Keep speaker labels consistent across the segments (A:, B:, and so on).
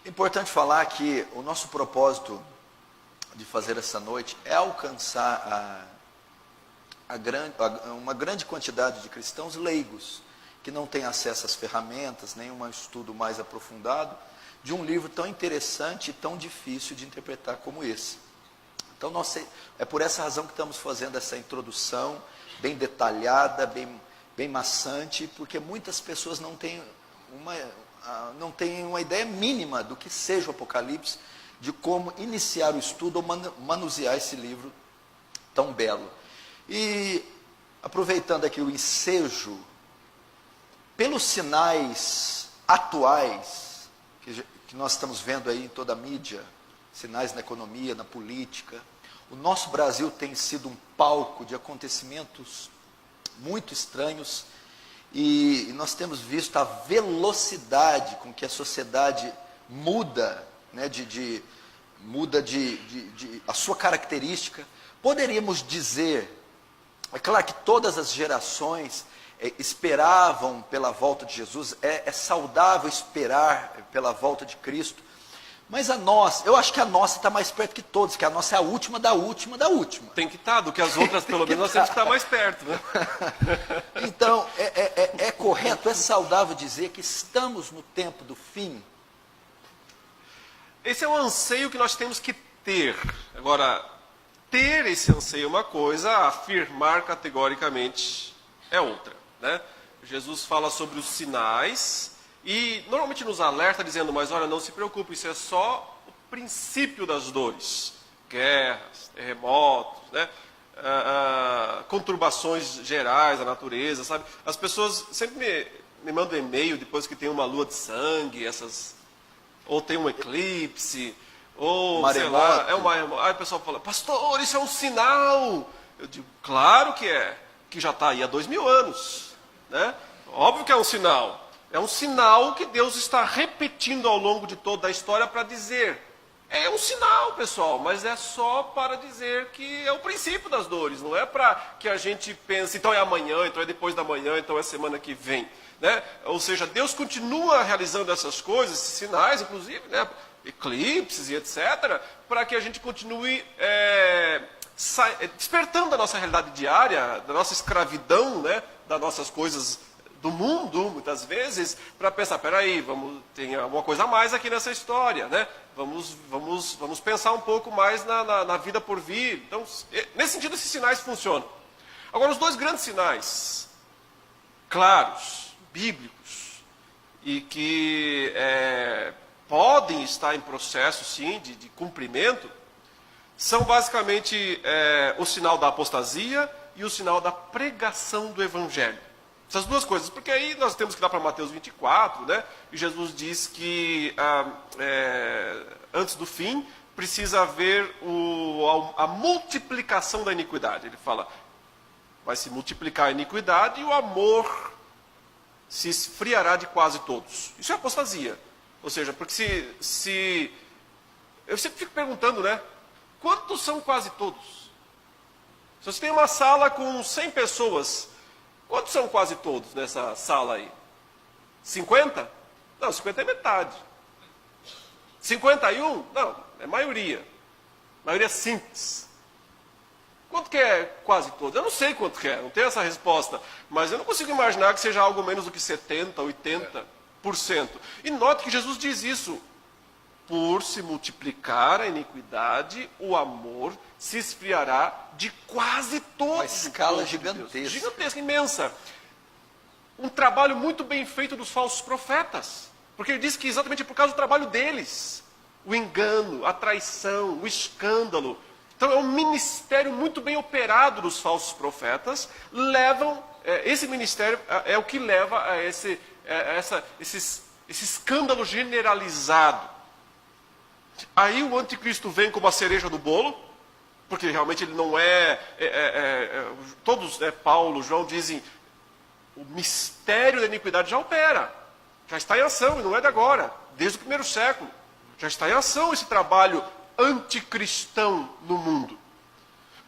A: importante falar que o nosso propósito de fazer essa noite é alcançar uma grande quantidade de cristãos leigos, que não têm acesso às ferramentas, nem um estudo mais aprofundado, de um livro tão interessante e tão difícil de interpretar como esse. Então, é por essa razão que estamos fazendo essa introdução, bem detalhada, bem maçante, porque muitas pessoas não têm uma ideia mínima do que seja o Apocalipse, de como iniciar o estudo ou manusear esse livro tão belo. E, aproveitando aqui o ensejo, pelos sinais atuais, que nós estamos vendo aí em toda a mídia, sinais na economia, na política, o nosso Brasil tem sido um palco de acontecimentos muito estranhos, e nós temos visto a velocidade com que a sociedade muda, né, muda a sua característica. Poderíamos dizer, é claro que todas as gerações esperavam pela volta de Jesus, é saudável esperar pela volta de Cristo, mas eu acho que a nossa está mais perto que todos, que a nossa é a última da última da última.
B: Tem que estar, do que as outras, pelo menos nós temos que estar mais perto, né?
A: Então, é correto, é saudável dizer que estamos no tempo do fim?
B: Esse é um anseio que nós temos que ter. Agora, ter esse anseio é uma coisa, afirmar categoricamente é outra, né? Jesus fala sobre os sinais e normalmente nos alerta dizendo, mas olha, não se preocupe, isso é só o princípio das dores. Guerras, terremotos, né? Conturbações gerais da natureza, sabe? As pessoas sempre me mandam e-mail depois que tem uma lua de sangue, ou tem um eclipse, ou
A: maremoto.
B: Sei lá, aí o pessoal fala, pastor, isso é um sinal. Eu digo, claro que é, que já está aí há 2000 anos, né? Óbvio que é um sinal. É um sinal que Deus está repetindo ao longo de toda a história para dizer. É um sinal, pessoal, mas é só para dizer que é o princípio das dores. Não é para que a gente pense, então é amanhã, então é depois da manhã, então é semana que vem, né? Ou seja, Deus continua realizando essas coisas, esses sinais, inclusive, né? Eclipses e etc., para que a gente continue despertando da nossa realidade diária, da nossa escravidão, né? Das nossas coisas do mundo, muitas vezes, para pensar, peraí, tem alguma coisa a mais aqui nessa história, né? Vamos pensar um pouco mais na vida por vir. Então, nesse sentido, esses sinais funcionam. Agora, os dois grandes sinais, claros, bíblicos, e que podem estar em processo, sim, de cumprimento, são basicamente o sinal da apostasia e o sinal da pregação do Evangelho. Essas duas coisas, porque aí nós temos que dar para Mateus 24, né? E Jesus diz que antes do fim precisa haver a multiplicação da iniquidade. Ele fala, vai se multiplicar a iniquidade e o amor se esfriará de quase todos. Isso é apostasia. Ou seja, porque eu sempre fico perguntando, né? Quantos são quase todos? Se você tem uma sala com 100 pessoas, quantos são quase todos nessa sala aí? 50? Não, 50 é metade. 51? Não, é maioria. Maioria simples. Quanto que é quase todos? Eu não sei quanto que é, não tenho essa resposta. Mas eu não consigo imaginar que seja algo menos do que 70%, 80%. E note que Jesus diz isso. Por se multiplicar a iniquidade, o amor se esfriará de quase todos.
A: Uma escala gigantesca.
B: Gigantesca, imensa. Um trabalho muito bem feito dos falsos profetas. Porque ele diz que exatamente por causa do trabalho deles, o engano, a traição, o escândalo. Então é um ministério muito bem operado dos falsos profetas. Esse ministério é o que leva a esse escândalo generalizado. Aí o anticristo vem como a cereja do bolo, porque realmente ele não todos, Paulo, João dizem, o mistério da iniquidade já opera, já está em ação, e não é de agora, desde o primeiro século. Já está em ação esse trabalho anticristão no mundo.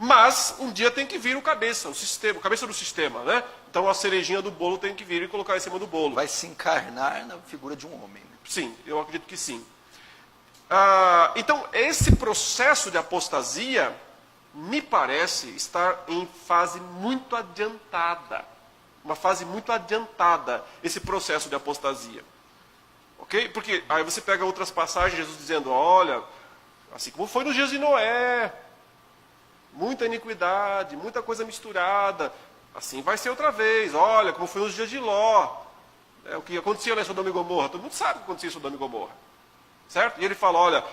B: Mas um dia tem que vir o cabeça do sistema, né? Então a cerejinha do bolo tem que vir e colocar em cima do bolo.
A: Vai se encarnar na figura de um homem. Né?
B: Sim, eu acredito que sim. Então esse processo de apostasia me parece estar em fase muito adiantada. Uma fase muito adiantada, esse processo de apostasia. Ok? Porque aí você pega outras passagens, Jesus dizendo, olha, assim como foi nos dias de Noé, muita iniquidade, muita coisa misturada, assim vai ser outra vez, olha, como foi nos dias de Ló, o que acontecia lá em Sodoma e Gomorra, todo mundo sabe o que acontecia em Sodoma e Gomorra, certo? E ele fala, olha,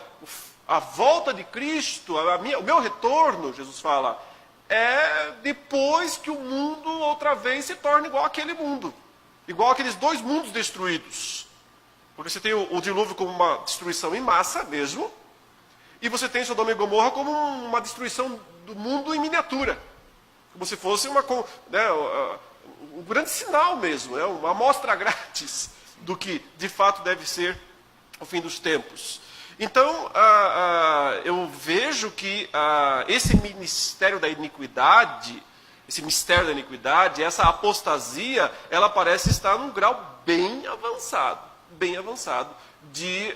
B: a volta de Cristo, o meu retorno, Jesus fala, é depois que o mundo outra vez se torna igual àquele mundo, igual àqueles 2 mundos destruídos, porque você tem o dilúvio como uma destruição em massa mesmo, e você tem Sodoma e Gomorra como uma destruição do mundo em miniatura. Como se fosse um grande sinal mesmo, uma amostra grátis do que de fato deve ser o fim dos tempos. Então, eu vejo que esse mistério da iniquidade, essa apostasia, ela parece estar num grau bem avançado de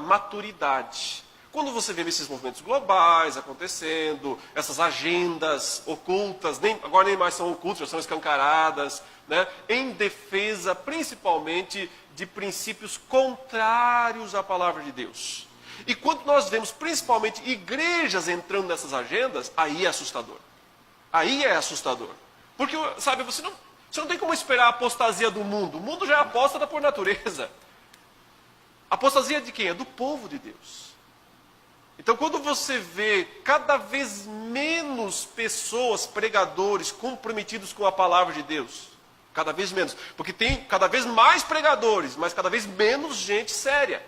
B: maturidade. Quando você vê esses movimentos globais acontecendo, essas agendas ocultas, agora nem mais são ocultas, já são escancaradas, né, em defesa principalmente de princípios contrários à palavra de Deus. E quando nós vemos principalmente igrejas entrando nessas agendas, aí é assustador. Aí é assustador. Porque, sabe, você não tem como esperar a apostasia do mundo. O mundo já é apóstata por natureza. A apostasia de quem? É do povo de Deus. Então, quando você vê cada vez menos pessoas, pregadores, comprometidos com a palavra de Deus, cada vez menos, porque tem cada vez mais pregadores, mas cada vez menos gente séria,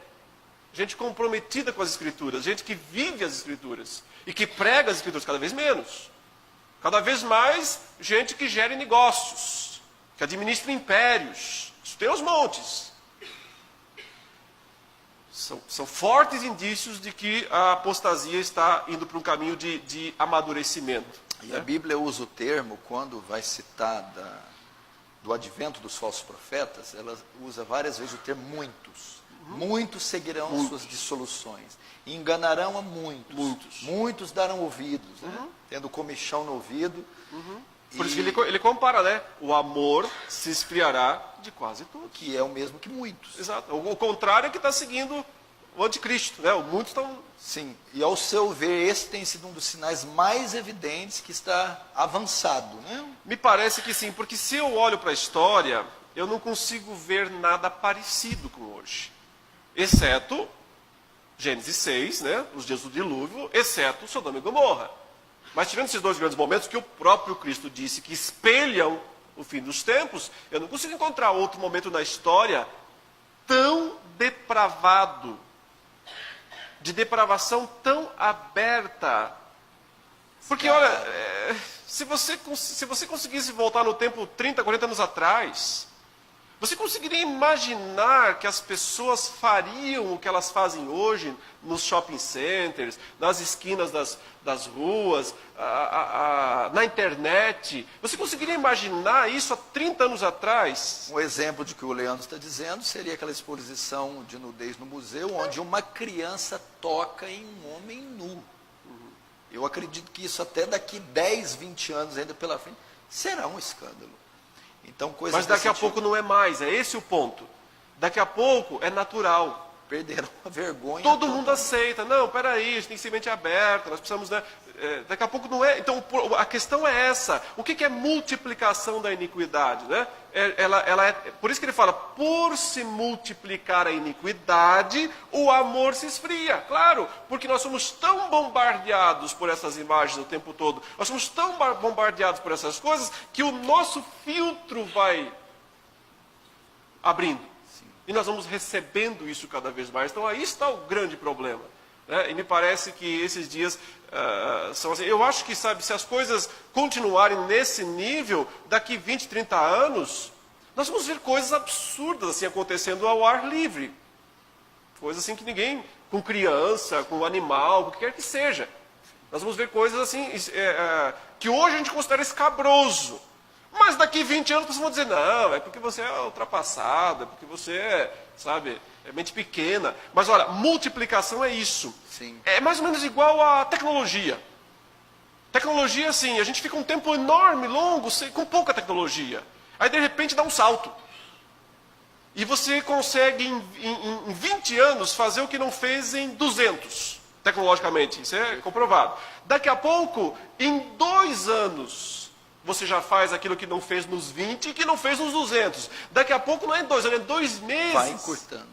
B: gente comprometida com as Escrituras, gente que vive as Escrituras e que prega as Escrituras, cada vez menos. Cada vez mais gente que gere negócios, que administra impérios, isso tem aos montes. São fortes indícios de que a apostasia está indo para um caminho de amadurecimento.
A: E a Bíblia usa o termo, quando vai citar do advento dos falsos profetas, ela usa várias vezes o termo muitos. Muitos seguirão suas dissoluções. E enganarão a muitos. Muitos darão ouvidos, né? Tendo comichão no ouvido.
B: Por isso que ele compara, né? O amor se esfriará de quase todos.
A: Que é o mesmo que muitos.
B: Exato. O contrário é que está seguindo o anticristo, né? Muitos estão...
A: Sim. E ao seu ver, esse tem sido um dos sinais mais evidentes que está avançado, né?
B: Me parece que sim, porque se eu olho para a história, eu não consigo ver nada parecido com hoje. Exceto Gênesis 6, né? Os dias do dilúvio, exceto Sodoma e Gomorra. Mas tirando esses 2 grandes momentos que o próprio Cristo disse que espelham o fim dos tempos, eu não consigo encontrar outro momento na história tão depravado, de depravação tão aberta. Porque, olha, se você conseguisse voltar no tempo 30, 40 anos atrás, você conseguiria imaginar que as pessoas fariam o que elas fazem hoje nos shopping centers, nas esquinas das ruas, na internet? Você conseguiria imaginar isso há 30 anos atrás?
A: Um exemplo de que o Leandro está dizendo seria aquela exposição de nudez no museu, onde uma criança toca em um homem nu. Eu acredito que isso até daqui 10, 20 anos ainda pela frente será um escândalo. Então,
B: mas daqui a pouco não é mais, é esse o ponto. Daqui a pouco é natural.
A: Perderam a vergonha.
B: Todo mundo aceita. Não, peraí, a gente tem que ser mente aberta, nós precisamos... Né? Daqui a pouco não é... Então, a questão é essa. O que é multiplicação da iniquidade? Né? Por isso que ele fala, por se multiplicar a iniquidade, o amor se esfria. Claro, porque nós somos tão bombardeados por essas imagens o tempo todo, nós somos tão bombardeados por essas coisas, que o nosso filtro vai abrindo. Sim. E nós vamos recebendo isso cada vez mais. Então aí está o grande problema. Né? E me parece que esses dias são assim. Eu acho que, sabe, se as coisas continuarem nesse nível, daqui 20, 30 anos, nós vamos ver coisas absurdas assim acontecendo ao ar livre. Coisas assim que ninguém, com criança, com animal, o que quer que seja. Nós vamos ver coisas assim, que hoje a gente considera escabroso. Mas daqui 20 anos, as pessoas vão dizer, não, é porque você é ultrapassado, é porque você é, sabe, é mente pequena. Mas olha, multiplicação é isso.
A: Sim.
B: É mais ou menos igual à tecnologia. Tecnologia, assim, a gente fica um tempo enorme, longo, com pouca tecnologia. Aí, de repente, dá um salto. E você consegue, em 20 anos, fazer o que não fez em 200, tecnologicamente. Isso é comprovado. Daqui a pouco, em 2 anos, você já faz aquilo que não fez nos 20 e que não fez nos 200. Daqui a pouco, não é em 2 anos, é em 2 meses.
A: Vai encurtando.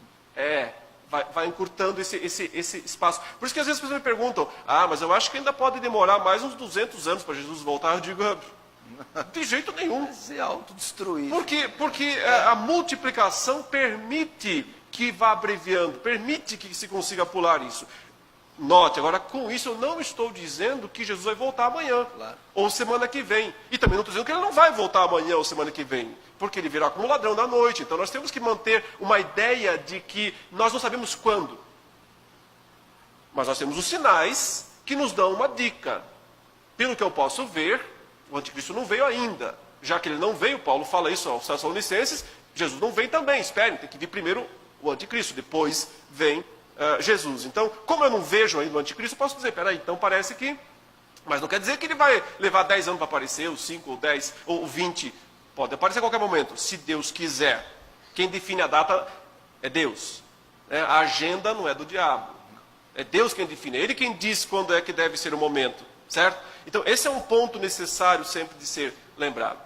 B: Vai encurtando esse espaço. Por isso que às vezes as pessoas me perguntam, mas eu acho que ainda pode demorar mais uns 200 anos para Jesus voltar. Eu digo, de jeito nenhum.
A: Se autodestruir.
B: Porque a multiplicação permite que vá abreviando, permite que se consiga pular isso. Note, agora com isso eu não estou dizendo que Jesus vai voltar amanhã,
A: claro,
B: ou semana que vem. E também não estou dizendo que ele não vai voltar amanhã ou semana que vem, porque ele virá como ladrão da noite. Então nós temos que manter uma ideia de que nós não sabemos quando. Mas nós temos os sinais que nos dão uma dica. Pelo que eu posso ver, o anticristo não veio ainda. Já que ele não veio, Paulo fala isso aos Tessalonicenses, Jesus não vem também, esperem, tem que vir primeiro o anticristo, depois vem Jesus. Então, como eu não vejo ainda o anticristo, eu posso dizer, peraí, então parece que... Mas não quer dizer que ele vai levar 10 anos para aparecer, ou 5, ou 10, ou 20. Pode aparecer a qualquer momento, se Deus quiser. Quem define a data é Deus. A agenda não é do diabo. É Deus quem define, é Ele quem diz quando é que deve ser o momento. Certo? Então, esse é um ponto necessário sempre de ser lembrado.